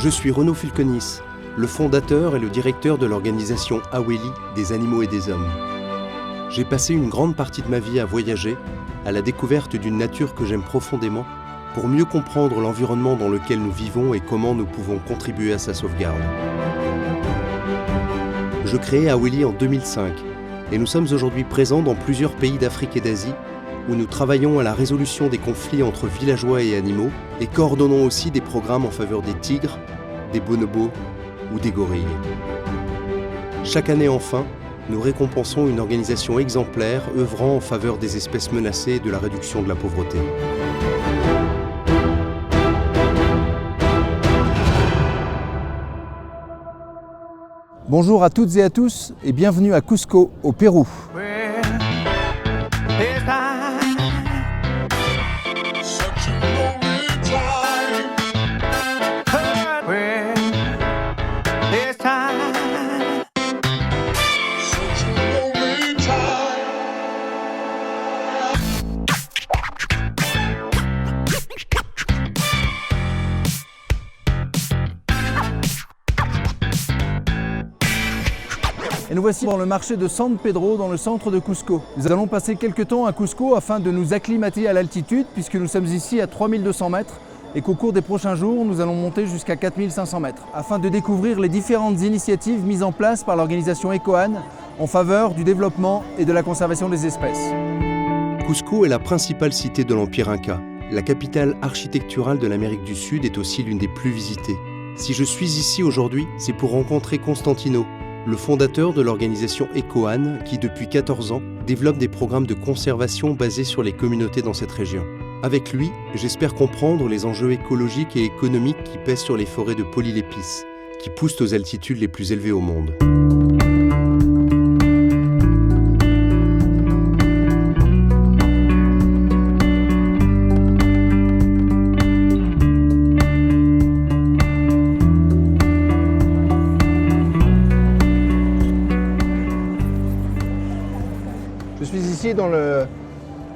Je suis Renaud Fulconis, le fondateur et le directeur de l'organisation Aweli des animaux et des hommes. J'ai passé une grande partie de ma vie à voyager, à la découverte d'une nature que j'aime profondément, pour mieux comprendre l'environnement dans lequel nous vivons et comment nous pouvons contribuer à sa sauvegarde. Je créai Aweli en 2005 et nous sommes aujourd'hui présents dans plusieurs pays d'Afrique et d'Asie où nous travaillons à la résolution des conflits entre villageois et animaux et coordonnons aussi des programmes en faveur des tigres, des bonobos ou des gorilles. Chaque année enfin, nous récompensons une organisation exemplaire œuvrant en faveur des espèces menacées et de la réduction de la pauvreté. Bonjour à toutes et à tous et bienvenue à Cusco, au Pérou. Et nous voici dans le marché de San Pedro, dans le centre de Cusco. Nous allons passer quelques temps à Cusco afin de nous acclimater à l'altitude, puisque nous sommes ici à 3200 mètres et qu'au cours des prochains jours, nous allons monter jusqu'à 4500 mètres, afin de découvrir les différentes initiatives mises en place par l'organisation EcoAN en faveur du développement et de la conservation des espèces. Cusco est la principale cité de l'Empire Inca. La capitale architecturale de l'Amérique du Sud est aussi l'une des plus visitées. Si je suis ici aujourd'hui, c'est pour rencontrer Constantino, le fondateur de l'organisation EcoAN qui, depuis 14 ans, développe des programmes de conservation basés sur les communautés dans cette région. Avec lui, j'espère comprendre les enjeux écologiques et économiques qui pèsent sur les forêts de Polylépis, qui poussent aux altitudes les plus élevées au monde. Je suis ici dans le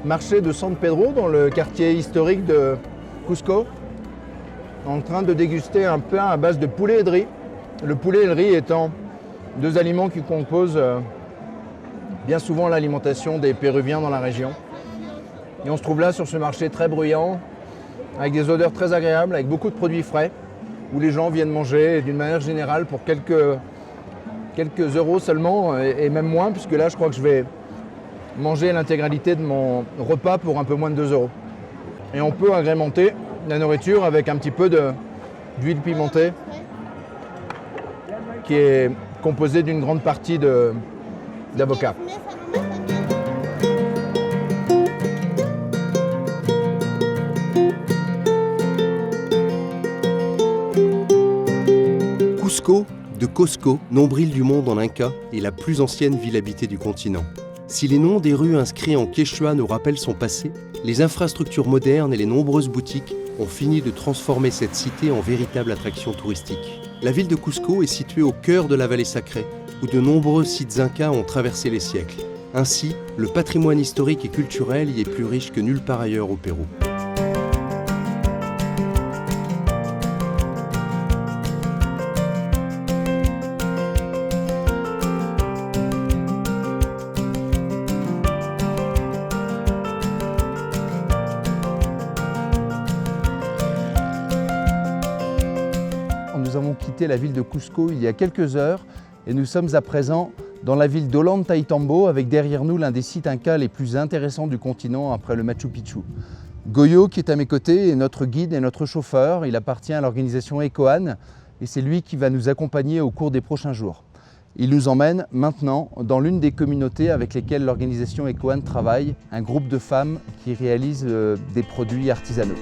marché de San Pedro, dans le quartier historique de Cusco, en train de déguster un pain à base de poulet et de riz. Le poulet et le riz étant deux aliments qui composent bien souvent l'alimentation des Péruviens dans la région. Et on se trouve là sur ce marché très bruyant, avec des odeurs très agréables, avec beaucoup de produits frais, où les gens viennent manger d'une manière générale pour quelques euros seulement, et même moins, puisque là je crois que je vais manger l'intégralité de mon repas pour un peu moins de 2 euros. Et on peut agrémenter la nourriture avec un petit peu d'huile pimentée qui est composée d'une grande partie d'avocat. Cusco, de Cosco, nombril du monde en Inca, est la plus ancienne ville habitée du continent. Si les noms des rues inscrits en quechua nous rappellent son passé, les infrastructures modernes et les nombreuses boutiques ont fini de transformer cette cité en véritable attraction touristique. La ville de Cusco est située au cœur de la vallée sacrée, où de nombreux sites incas ont traversé les siècles. Ainsi, le patrimoine historique et culturel y est plus riche que nulle part ailleurs au Pérou. Nous avons quitté la ville de Cusco il y a quelques heures et nous sommes à présent dans la ville d'Ollantaytambo avec derrière nous l'un des sites incas les plus intéressants du continent après le Machu Picchu. Goyo, qui est à mes côtés, est notre guide et notre chauffeur. Il appartient à l'organisation EcoAN et c'est lui qui va nous accompagner au cours des prochains jours. Il nous emmène maintenant dans l'une des communautés avec lesquelles l'organisation EcoAN travaille, un groupe de femmes qui réalisent des produits artisanaux.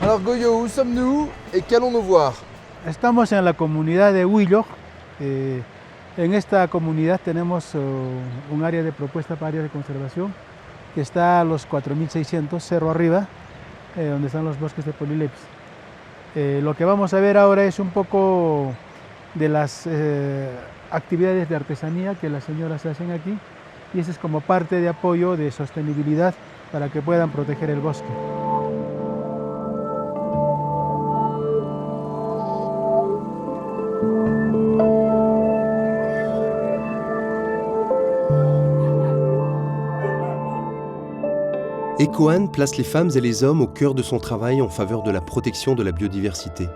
Alors Goyo, où sommes-nous et qu'allons-nous voir? Estamos en la comunidad de Huillo, En esta comunidad tenemos un área de propuesta para áreas de conservación que está a los 4.600 cerro arriba, donde están los bosques de Polilepis. Lo que vamos a ver ahora es un poco de las actividades de artesanía que las señoras hacen aquí, y eso es como parte de apoyo de sostenibilidad para que puedan proteger el bosque. Ecoan place les femmes et les hommes au cœur de son travail en faveur de la protection de la biodiversité.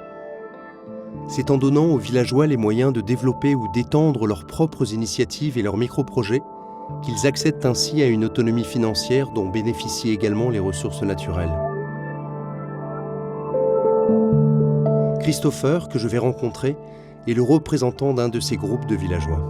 C'est en donnant aux villageois les moyens de développer ou d'étendre leurs propres initiatives et leurs micro-projets qu'ils accèdent ainsi à une autonomie financière dont bénéficient également les ressources naturelles. Christopher, que je vais rencontrer, est le représentant d'un de ces groupes de villageois.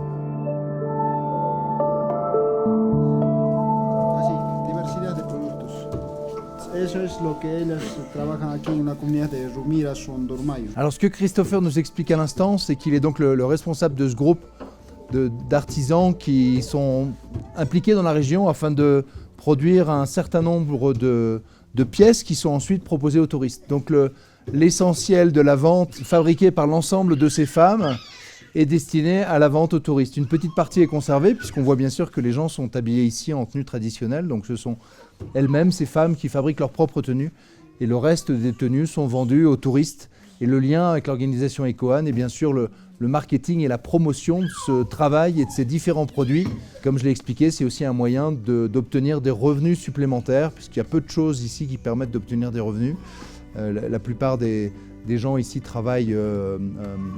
Alors ce que Christopher nous explique à l'instant, c'est qu'il est donc le responsable de ce groupe d'artisans qui sont impliqués dans la région afin de produire un certain nombre de pièces qui sont ensuite proposées aux touristes. Donc l'essentiel de la vente fabriquée par l'ensemble de ces femmes est destiné à la vente aux touristes. Une petite partie est conservée puisqu'on voit bien sûr que les gens sont habillés ici en tenue traditionnelle, donc ce sont elles-mêmes ces femmes qui fabriquent leurs propres tenues et le reste des tenues sont vendues aux touristes. Et le lien avec l'organisation Ecoan est bien sûr le marketing et la promotion de ce travail et de ces différents produits. Comme je l'ai expliqué, c'est aussi un moyen d'obtenir des revenus supplémentaires puisqu'il y a peu de choses ici qui permettent d'obtenir des revenus. La plupart des gens ici travaillent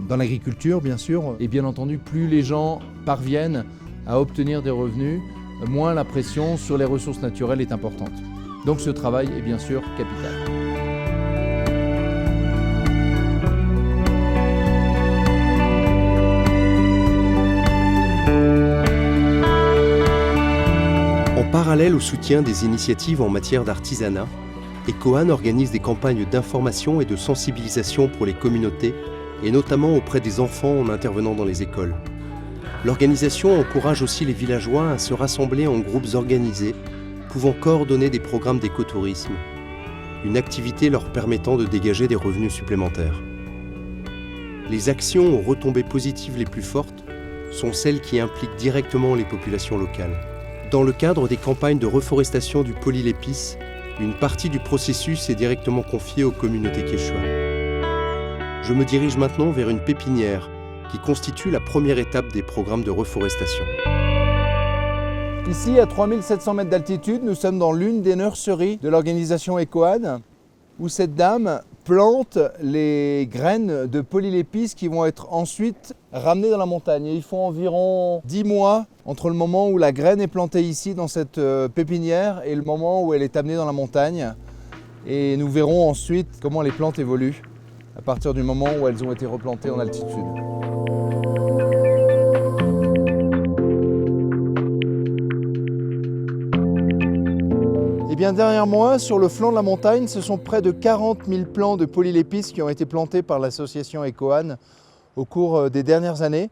dans l'agriculture, bien sûr. Et bien entendu, plus les gens parviennent à obtenir des revenus, moins la pression sur les ressources naturelles est importante. Donc ce travail est bien sûr capital. En parallèle au soutien des initiatives en matière d'artisanat, Ecoan organise des campagnes d'information et de sensibilisation pour les communautés, et notamment auprès des enfants en intervenant dans les écoles. L'organisation encourage aussi les villageois à se rassembler en groupes organisés, pouvant coordonner des programmes d'écotourisme, une activité leur permettant de dégager des revenus supplémentaires. Les actions aux retombées positives les plus fortes sont celles qui impliquent directement les populations locales. Dans le cadre des campagnes de reforestation du Polilepis, une partie du processus est directement confiée aux communautés quechua. Je me dirige maintenant vers une pépinière qui constitue la première étape des programmes de reforestation. Ici, à 3700 mètres d'altitude, nous sommes dans l'une des nurseries de l'organisation Ecoan, où cette dame plante les graines de Polilepis qui vont être ensuite ramenées dans la montagne. Et il faut environ 10 mois entre le moment où la graine est plantée ici dans cette pépinière et le moment où elle est amenée dans la montagne. Et nous verrons ensuite comment les plantes évoluent à partir du moment où elles ont été replantées en altitude. Et bien derrière moi, sur le flanc de la montagne, ce sont près de 40 000 plants de Polilepis qui ont été plantés par l'association Ecoan au cours des dernières années.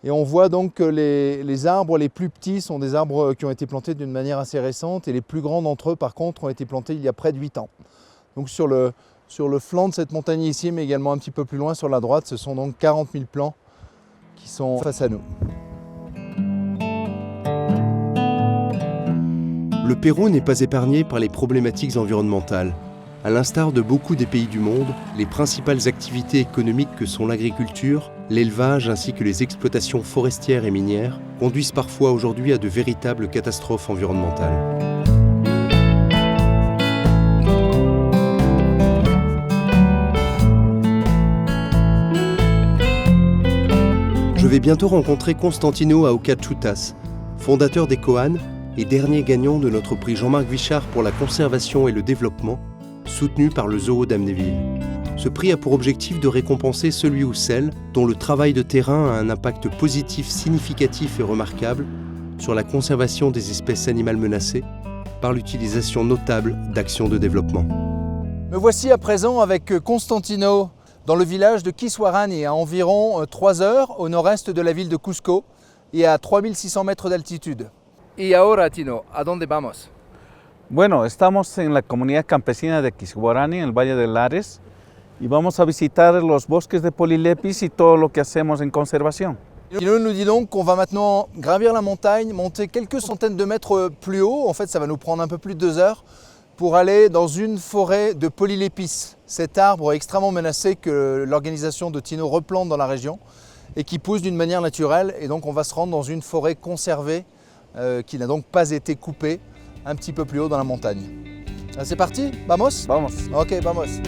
Et on voit donc que les arbres les plus petits sont des arbres qui ont été plantés d'une manière assez récente et les plus grands d'entre eux par contre ont été plantés il y a près de 8 ans. Donc sur le flanc de cette montagne ici, mais également un petit peu plus loin sur la droite, ce sont donc 40 000 plants qui sont face à nous. Le Pérou n'est pas épargné par les problématiques environnementales. À l'instar de beaucoup des pays du monde, les principales activités économiques que sont l'agriculture, l'élevage ainsi que les exploitations forestières et minières conduisent parfois aujourd'hui à de véritables catastrophes environnementales. Je vais bientôt rencontrer Constantino Aucachutas, fondateur d'Ecoan et dernier gagnant de notre prix Jean-Marc Vichard pour la conservation et le développement, soutenu par le Zoo d'Amnéville. Ce prix a pour objectif de récompenser celui ou celle dont le travail de terrain a un impact positif significatif et remarquable sur la conservation des espèces animales menacées par l'utilisation notable d'actions de développement. Me voici à présent avec Constantino dans le village de Kiswarani, à environ 3 heures au nord-est de la ville de Cusco. et à 3600 mètres d'altitude. Y ahora, Tino, ¿a dónde vamos? Bueno, estamos en la comunidad campesina de Quisguarani, en el Valle de Lares, y vamos a visitar los bosques de Polylepis y todo lo que hacemos en conservación. Tino nous dit donc qu'on va maintenant gravir la montagne, monter quelques centaines de mètres plus haut. En fait, ça va nous prendre un peu plus de 2 heures pour aller dans une forêt de Polylepis, cet arbre extrêmement menacé que l'organisation de Tino replante dans la région et qui pousse d'une manière naturelle. Et donc on va se rendre dans une forêt conservée qui n'a donc pas été coupée un petit peu plus haut dans la montagne. C'est parti? Vamos? Vamos. Ok, vamos.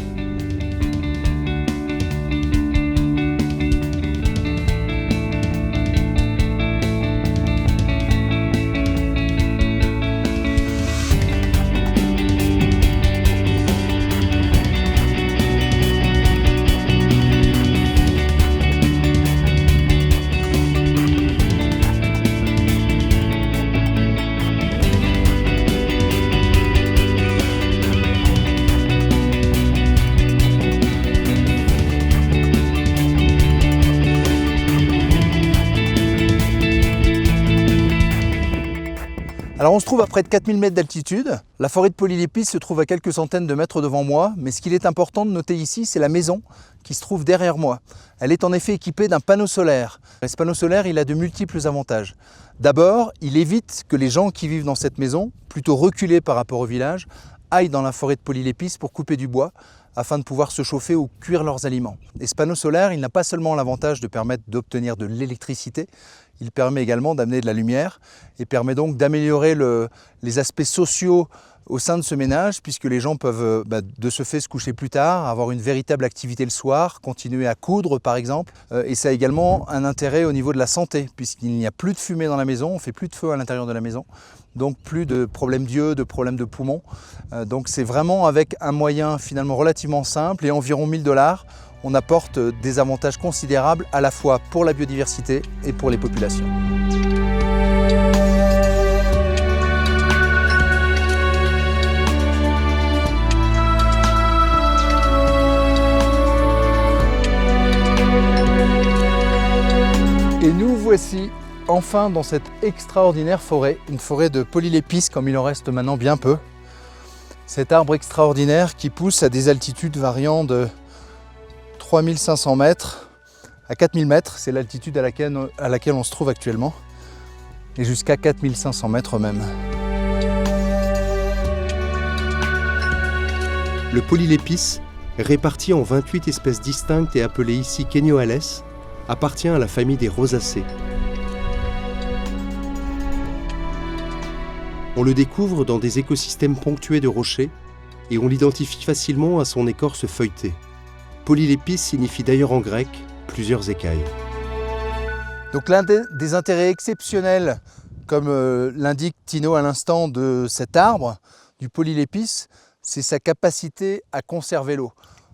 Alors on se trouve à près de 4000 mètres d'altitude. La forêt de Polylepis se trouve à quelques centaines de mètres devant moi, mais ce qu'il est important de noter ici, c'est la maison qui se trouve derrière moi. Elle est en effet équipée d'un panneau solaire. Et ce panneau solaire, il a de multiples avantages. D'abord, il évite que les gens qui vivent dans cette maison, plutôt reculés par rapport au village, aillent dans la forêt de Polylepis pour couper du bois afin de pouvoir se chauffer ou cuire leurs aliments. Et ce panneau solaire, il n'a pas seulement l'avantage de permettre d'obtenir de l'électricité, il permet également d'amener de la lumière et permet donc d'améliorer les aspects sociaux au sein de ce ménage, puisque les gens peuvent de ce fait se coucher plus tard, avoir une véritable activité le soir, continuer à coudre par exemple. Et ça a également un intérêt au niveau de la santé, puisqu'il n'y a plus de fumée dans la maison, on ne fait plus de feu à l'intérieur de la maison, donc plus de problèmes d'yeux, de problèmes de poumons. Donc c'est vraiment avec un moyen finalement relativement simple et environ 1000 $, on apporte des avantages considérables à la fois pour la biodiversité et pour les populations. Et nous voici enfin dans cette extraordinaire forêt, une forêt de Polylepis comme il en reste maintenant bien peu. Cet arbre extraordinaire qui pousse à des altitudes variant de 3500 mètres à 4000 mètres, c'est l'altitude à laquelle on se trouve actuellement, et jusqu'à 4500 mètres même. Le Polylepis, réparti en 28 espèces distinctes et appelé ici Kenyoales, appartient à la famille des rosacées. On le découvre dans des écosystèmes ponctués de rochers et on l'identifie facilement à son écorce feuilletée. Polylepis signifie d'ailleurs en grec « plusieurs écailles ». Donc l'un des intérêts exceptionnels, comme l'indique Tino à l'instant, de cet arbre, du Polylepis, c'est sa capacité à conserver l'eau.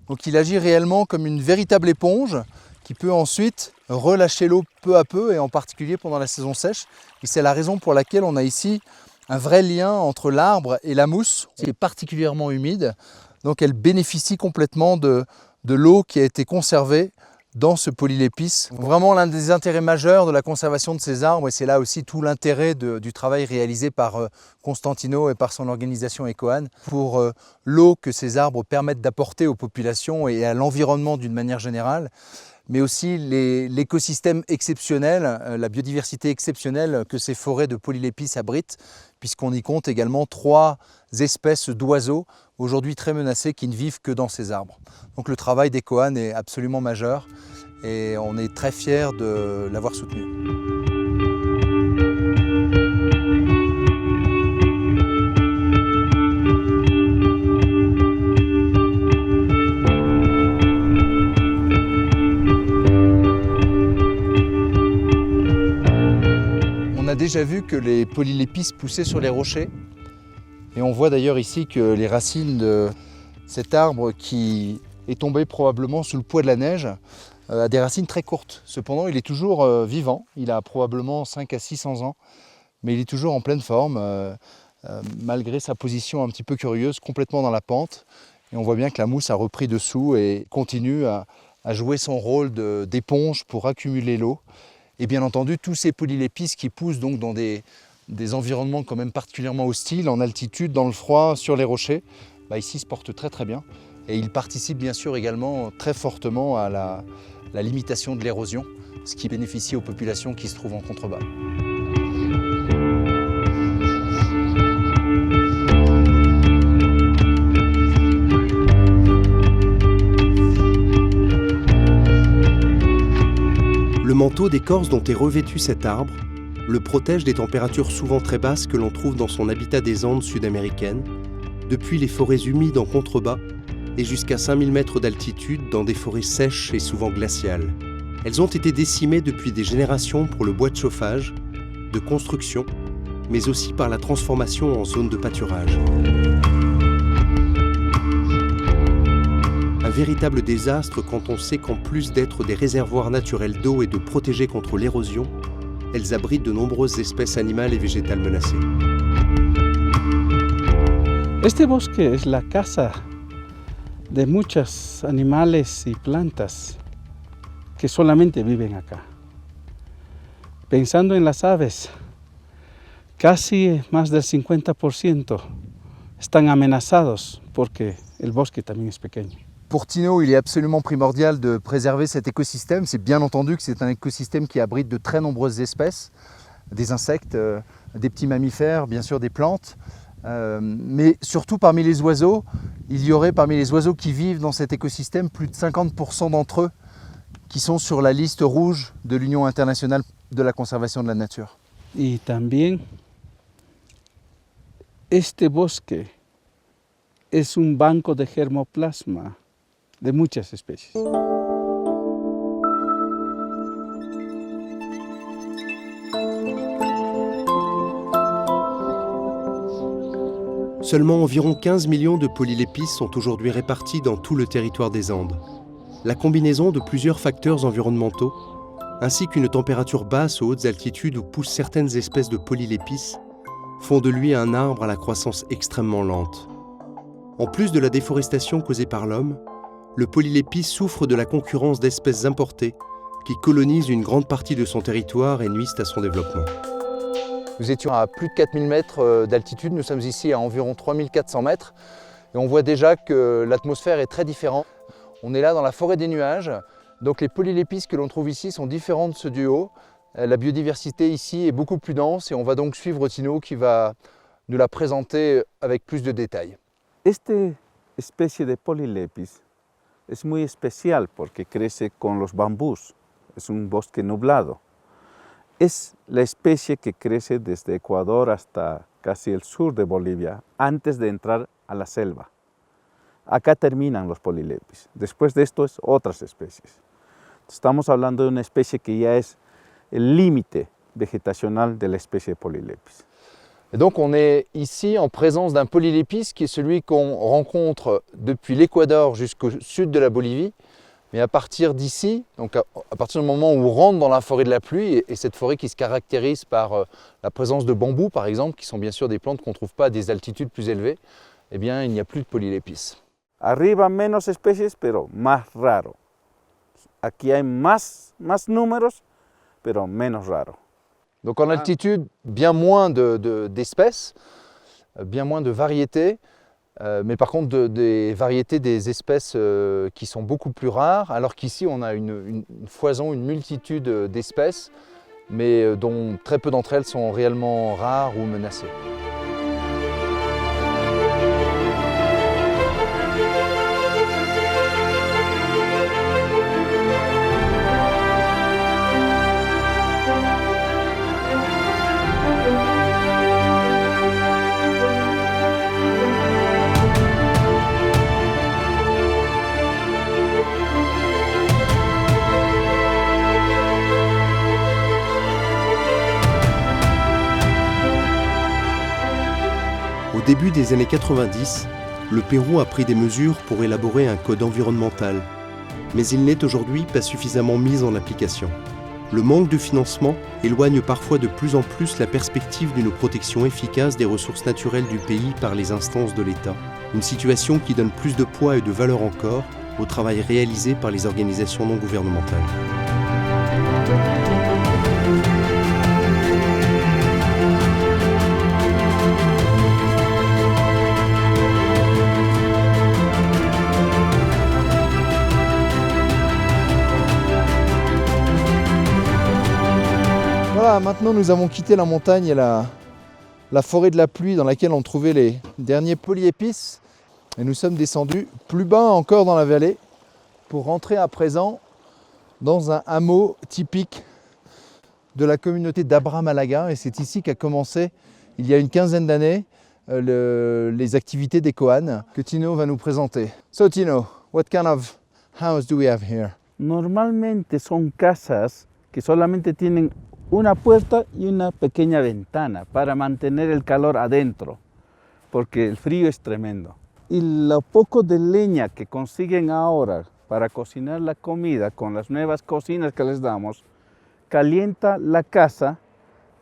Donc il agit réellement comme une véritable éponge qui peut ensuite relâcher l'eau peu à peu, et en particulier pendant la saison sèche. Et c'est la raison pour laquelle on a ici un vrai lien entre l'arbre et la mousse, qui est particulièrement humide. Donc elle bénéficie complètement de l'eau qui a été conservée dans ce Polylepis. Vraiment l'un des intérêts majeurs de la conservation de ces arbres, et c'est là aussi tout l'intérêt du travail réalisé par Constantino et par son organisation EcoAN, pour l'eau que ces arbres permettent d'apporter aux populations et à l'environnement d'une manière générale, mais aussi l'écosystème exceptionnel, la biodiversité exceptionnelle que ces forêts de Polylepis abritent, puisqu'on y compte également 3 espèces d'oiseaux, aujourd'hui très menacés, qui ne vivent que dans ces arbres. Donc le travail d'EcoAN est absolument majeur et on est très fiers de l'avoir soutenu. On a déjà vu que les Polylepis poussaient sur les rochers, et on voit d'ailleurs ici que les racines de cet arbre, qui est tombé probablement sous le poids de la neige, a des racines très courtes. Cependant, il est toujours vivant, il a probablement 5 à 600 ans, mais il est toujours en pleine forme, malgré sa position un petit peu curieuse, complètement dans la pente. Et on voit bien que la mousse a repris dessous et continue à jouer son rôle d'éponge pour accumuler l'eau Et bien entendu, tous ces polylépistes qui poussent donc dans des environnements quand même particulièrement hostiles, en altitude, dans le froid, sur les rochers, ici se portent très très bien. Et ils participent bien sûr également très fortement à la limitation de l'érosion, ce qui bénéficie aux populations qui se trouvent en contrebas. Le manteau d'écorce dont est revêtu cet arbre le protège des températures souvent très basses que l'on trouve dans son habitat des Andes sud-américaines, depuis les forêts humides en contrebas et jusqu'à 5000 mètres d'altitude dans des forêts sèches et souvent glaciales. Elles ont été décimées depuis des générations pour le bois de chauffage, de construction, mais aussi par la transformation en zone de pâturage. Un véritable désastre quand on sait qu'en plus d'être des réservoirs naturels d'eau et de protéger contre l'érosion, elles abritent de nombreuses espèces animales et végétales menacées. Este bosque es la casa de muchos animales y plantas que solamente viven acá. Pensando en las aves, casi más del 50% están amenazados porque el bosque también es pequeño. Pour Tino, il est absolument primordial de préserver cet écosystème. C'est bien entendu que c'est un écosystème qui abrite de très nombreuses espèces, des insectes, des petits mammifères, bien sûr des plantes, mais surtout parmi les oiseaux, il y aurait parmi les oiseaux qui vivent dans cet écosystème plus de 50% d'entre eux qui sont sur la liste rouge de l'Union internationale de la conservation de la nature. Y también este bosque es un banco de germoplasma de muchas especies. Seulement environ 15 millions de polylépistes sont aujourd'hui répartis dans tout le territoire des Andes. La combinaison de plusieurs facteurs environnementaux, ainsi qu'une température basse aux hautes altitudes où poussent certaines espèces de polylépistes, font de lui un arbre à la croissance extrêmement lente. En plus de la déforestation causée par l'homme, le polylépi souffre de la concurrence d'espèces importées qui colonisent une grande partie de son territoire et nuisent à son développement. Nous étions à plus de 4000 mètres d'altitude, nous sommes ici à environ 3400 mètres et on voit déjà que l'atmosphère est très différente. On est là dans la forêt des nuages, donc les polylépistes que l'on trouve ici sont différents de ceux du haut. La biodiversité ici est beaucoup plus dense et on va donc suivre Tino qui va nous la présenter avec plus de détails. Esta especie de polylepis es muy especial porque crece con los bambús, es un bosque nublado. Es la especie que crece desde Ecuador hasta casi el sur de Bolivia, antes de entrar a la selva. Acá terminan los polylepis, después de esto es otras especies. Estamos hablando de una especie que ya es el límite vegetacional de la especie de polylepis. Et donc on est ici en présence d'un polylépis qui est celui qu'on rencontre depuis l'Équateur jusqu'au sud de la Bolivie. Mais à partir d'ici, donc à partir du moment où on rentre dans la forêt de la pluie, et cette forêt qui se caractérise par la présence de bambous par exemple, qui sont bien sûr des plantes qu'on ne trouve pas à des altitudes plus élevées, eh bien il n'y a plus de polylépis. Arriba menos especies, pero más raro. Aquí hay más números, pero menos raro. Donc en altitude, bien moins d'espèces, bien moins de variétés, mais par contre des variétés des espèces qui sont beaucoup plus rares, alors qu'ici on a une foison, une multitude d'espèces, mais dont très peu d'entre elles sont réellement rares ou menacées. Au début des années 90, le Pérou a pris des mesures pour élaborer un code environnemental, mais il n'est aujourd'hui pas suffisamment mis en application. Le manque de financement éloigne parfois de plus en plus la perspective d'une protection efficace des ressources naturelles du pays par les instances de l'État, une situation qui donne plus de poids et de valeur encore au travail réalisé par les organisations non gouvernementales. Voilà, maintenant nous avons quitté la montagne et la forêt de la pluie dans laquelle on trouvait les derniers polyépices. Et nous sommes descendus plus bas encore dans la vallée pour rentrer à présent dans un hameau typique de la communauté d'Abra Malaga. Et c'est ici qu'a commencé, il y a une quinzaine d'années, les activités d'Ecoan que Tino va nous présenter. So Tino, what kind of house do we have here? Normalmente son casas que solamente tienen una puerta y una pequeña ventana para mantener el calor adentro, porque el frío es tremendo. Y lo poco de leña que consiguen ahora para cocinar la comida con las nuevas cocinas que les damos, calienta la casa,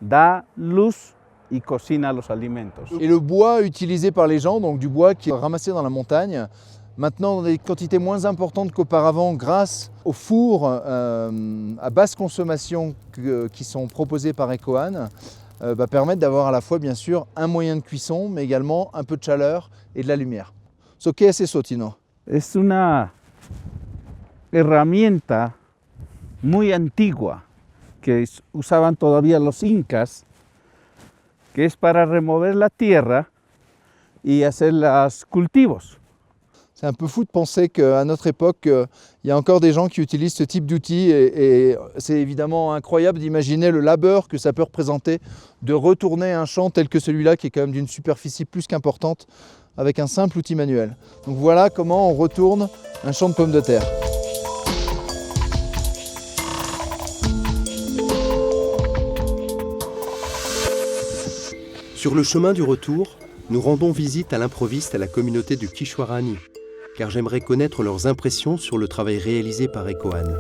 da luz y cocina los alimentos. Et le bois utilisé par les gens, donc du bois qui est ramassé dans la montagne, maintenant dans des quantités moins importantes qu'auparavant grâce aux fours à basse consommation qui sont proposés par Ecoan, permettent d'avoir à la fois bien sûr un moyen de cuisson mais également un peu de chaleur et de la lumière. So, ¿qué es eso, Tino? Es una herramienta muy antigua que usaban todavía los incas, que es para remover la tierra y hacer los cultivos. C'est un peu fou de penser qu'à notre époque, il y a encore des gens qui utilisent ce type d'outils et c'est évidemment incroyable d'imaginer le labeur que ça peut représenter de retourner un champ tel que celui-là qui est quand même d'une superficie plus qu'importante avec un simple outil manuel. Donc voilà comment on retourne un champ de pommes de terre. Sur le chemin du retour, nous rendons visite à l'improviste à la communauté de Quixuarani, car j'aimerais connaître leurs impressions sur le travail réalisé par Ecoan.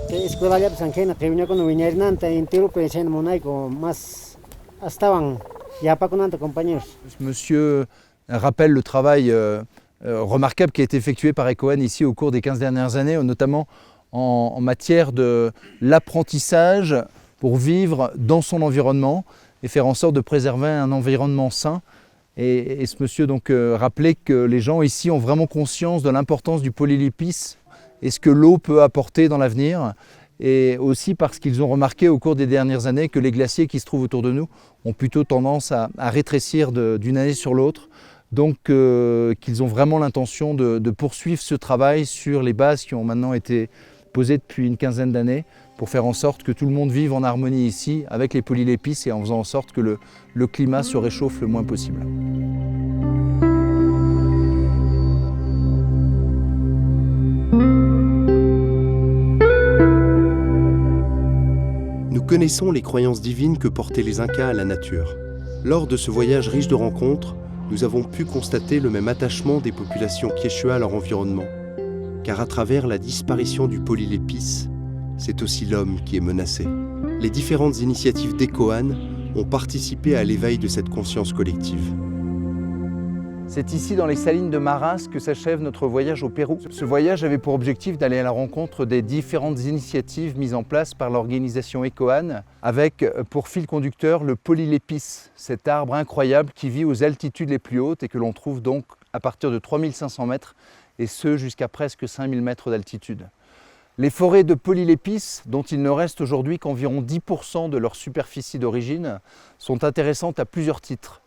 Escuela ya sanquena, primero cuando vinieron antes, en tiro pensé en monaico, más estaban ya para con antes compañeros. Monsieur rappelle le travail remarquable qui a été effectué par Ecoan ici au cours des 15 dernières années, notamment en matière de l'apprentissage pour vivre dans son environnement et faire en sorte de préserver un environnement sain. Et ce monsieur donc rappelait que les gens ici ont vraiment conscience de l'importance du polylépice et ce que l'eau peut apporter dans l'avenir. Et aussi parce qu'ils ont remarqué au cours des dernières années que les glaciers qui se trouvent autour de nous ont plutôt tendance à rétrécir d'une année sur l'autre. Donc qu'ils ont vraiment l'intention de poursuivre ce travail sur les bases qui ont maintenant été posées depuis une quinzaine d'années pour faire en sorte que tout le monde vive en harmonie ici avec les polylépices et en faisant en sorte que le climat se réchauffe le moins possible. Nous connaissons les croyances divines que portaient les Incas à la nature. Lors de ce voyage riche de rencontres, nous avons pu constater le même attachement des populations quechua à leur environnement. Car à travers la disparition du polylépice, c'est aussi l'homme qui est menacé. Les différentes initiatives d'Ecoan ont participé à l'éveil de cette conscience collective. C'est ici dans les salines de Maras que s'achève notre voyage au Pérou. Ce voyage avait pour objectif d'aller à la rencontre des différentes initiatives mises en place par l'organisation Ecoan avec pour fil conducteur le polylépice, cet arbre incroyable qui vit aux altitudes les plus hautes et que l'on trouve donc à partir de 3500 mètres et ce jusqu'à presque 5000 mètres d'altitude. Les forêts de polylépice, dont il ne reste aujourd'hui qu'environ 10% de leur superficie d'origine, sont intéressantes à plusieurs titres.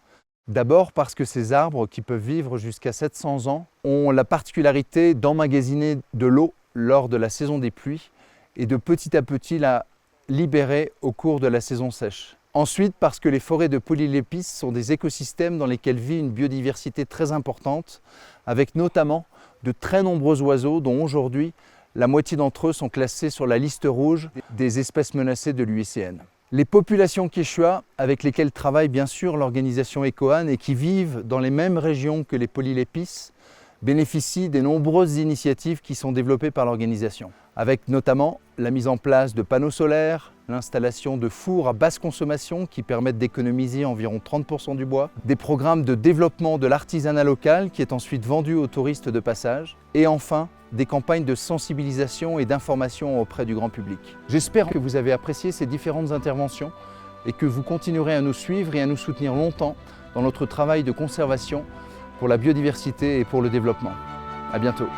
D'abord parce que ces arbres, qui peuvent vivre jusqu'à 700 ans, ont la particularité d'emmagasiner de l'eau lors de la saison des pluies et de petit à petit la libérer au cours de la saison sèche. Ensuite, parce que les forêts de polylépice sont des écosystèmes dans lesquels vit une biodiversité très importante, avec notamment de très nombreux oiseaux dont aujourd'hui la moitié d'entre eux sont classés sur la liste rouge des espèces menacées de l'UICN. Les populations quechua, avec lesquelles travaille bien sûr l'organisation Ecoan et qui vivent dans les mêmes régions que les polylépices, bénéficient des nombreuses initiatives qui sont développées par l'organisation, avec notamment la mise en place de panneaux solaires, l'installation de fours à basse consommation qui permettent d'économiser environ 30% du bois, des programmes de développement de l'artisanat local qui est ensuite vendu aux touristes de passage, et enfin des campagnes de sensibilisation et d'information auprès du grand public. J'espère que vous avez apprécié ces différentes interventions et que vous continuerez à nous suivre et à nous soutenir longtemps dans notre travail de conservation pour la biodiversité et pour le développement. À bientôt.